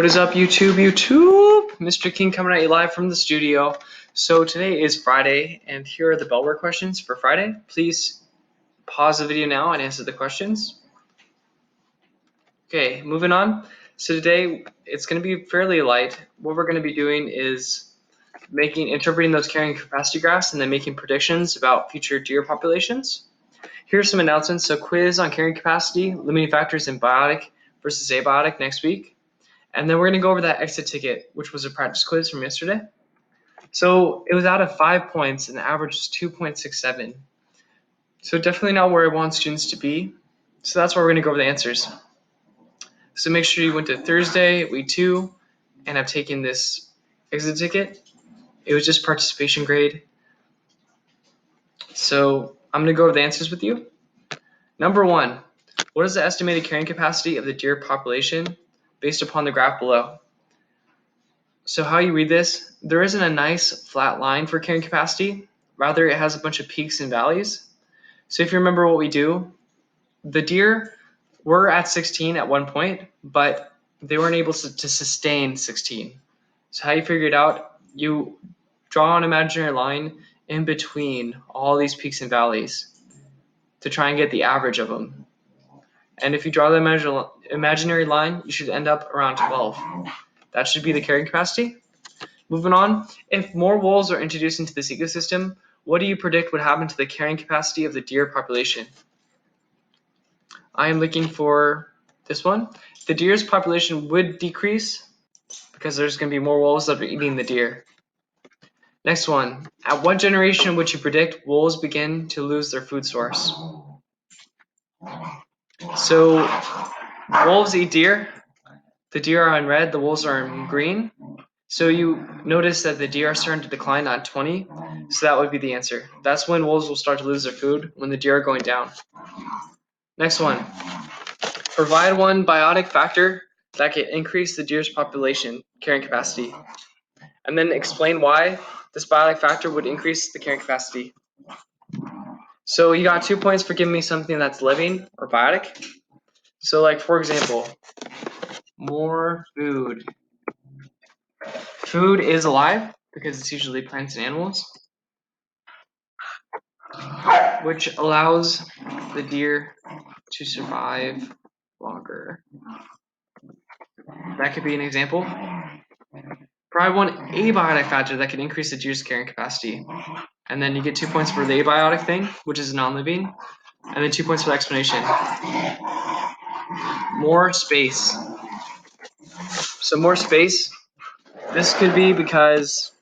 What is up, YouTube? Mr. King coming at you live from the studio. So today is Friday, and here are the Bellware questions for Friday. Please pause the video now and answer the questions. Okay, moving on. So today it's going to be fairly light. What we're going to be doing is interpreting those carrying capacity graphs and then making predictions about future deer populations. Here are some announcements. So quiz on carrying capacity, limiting factors in biotic versus abiotic next week. And then we're going to go over that exit ticket, which was a practice quiz from yesterday. So it was out of 5 points, and the average was 2.67. So definitely not where I want students to be. So that's why we're going to go over the answers. So make sure you went to Thursday, week 2, and have taken this exit ticket. It was just participation grade. So I'm going to go over the answers with you. Number 1, what is the estimated carrying capacity of the deer population based upon the graph below? So how you read this, there isn't a nice flat line for carrying capacity. Rather, it has a bunch of peaks and valleys. So if you remember what we do, the deer were at 16 at one point, but they weren't able to sustain 16. So how you figure it out, you draw an imaginary line in between all these peaks and valleys to try and get the average of them. And if you draw the imaginary line, you should end up around 12. That should be the carrying capacity. Moving on, if more wolves are introduced into this ecosystem, what do you predict would happen to the carrying capacity of the deer population? I am looking for this one. The deer's population would decrease because there's going to be more wolves that are eating the deer. Next one, at what generation would you predict wolves begin to lose their food source? So wolves eat deer. The deer are in red, the wolves are in green. So you notice that the deer are starting to decline on 20, so that would be the answer. That's when wolves will start to lose their food, when the deer are going down. Next one. Provide one biotic factor that can increase the deer's population carrying capacity. And then explain why this biotic factor would increase the carrying capacity. So you got 2 points for giving me something that's living or biotic. So like, for example, more food. Food is alive because it's usually plants and animals, which allows the deer to survive longer. That could be an example. Provide one abiotic factor that can increase the deer's carrying capacity. And then you get 2 points for the abiotic thing, which is non-living, and then 2 points for the explanation. More space. So more space, this could be because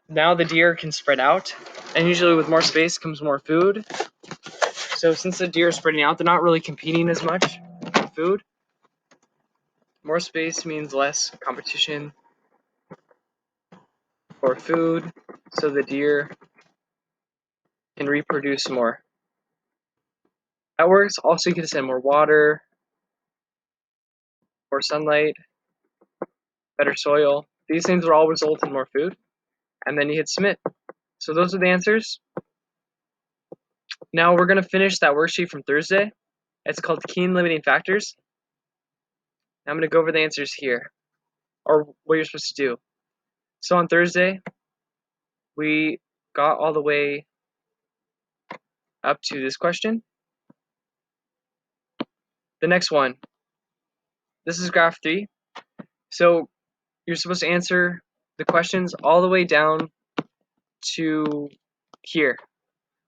now the deer can spread out, and usually with more space comes more food. So since the deer are spreading out, they're not really competing as much for food. More space means less competition for food, so the deer can reproduce more. That works. Also, you can send more water, more sunlight, better soil. These things will all result in more food. And then you hit submit. So those are the answers. Now we're going to finish that worksheet from Thursday. It's called Key and Limiting Factors. I'm going to go over the answers here, or what you're supposed to do. So on Thursday, we got all the way up to this question. The next one, this is graph 3. So you're supposed to answer the questions all the way down to here.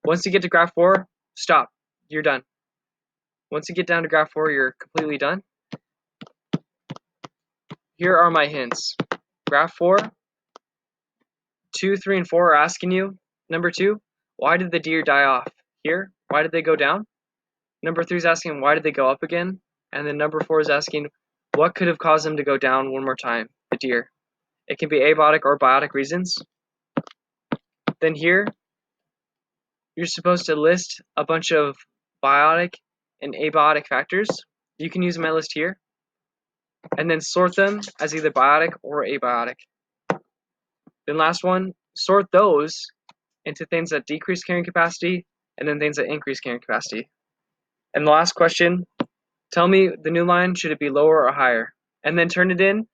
Once you get to graph 4, stop. You're done. Once you get down to graph 4, you're completely done. Here are my hints. Graph 4, 2, 3, and 4 are asking you, number 2, why did the deer die off? Here, why did they go down? Number 3 is asking, why did they go up again? And then number 4 is asking, what could have caused them to go down one more time, the deer? It can be abiotic or biotic reasons. Then here, you're supposed to list a bunch of biotic and abiotic factors. You can use my list here. And then sort them as either biotic or abiotic. Then last one, sort those into things that decrease carrying capacity and then things that increase carrying capacity. And the last question, tell me the new line, should it be lower or higher? and then turn it in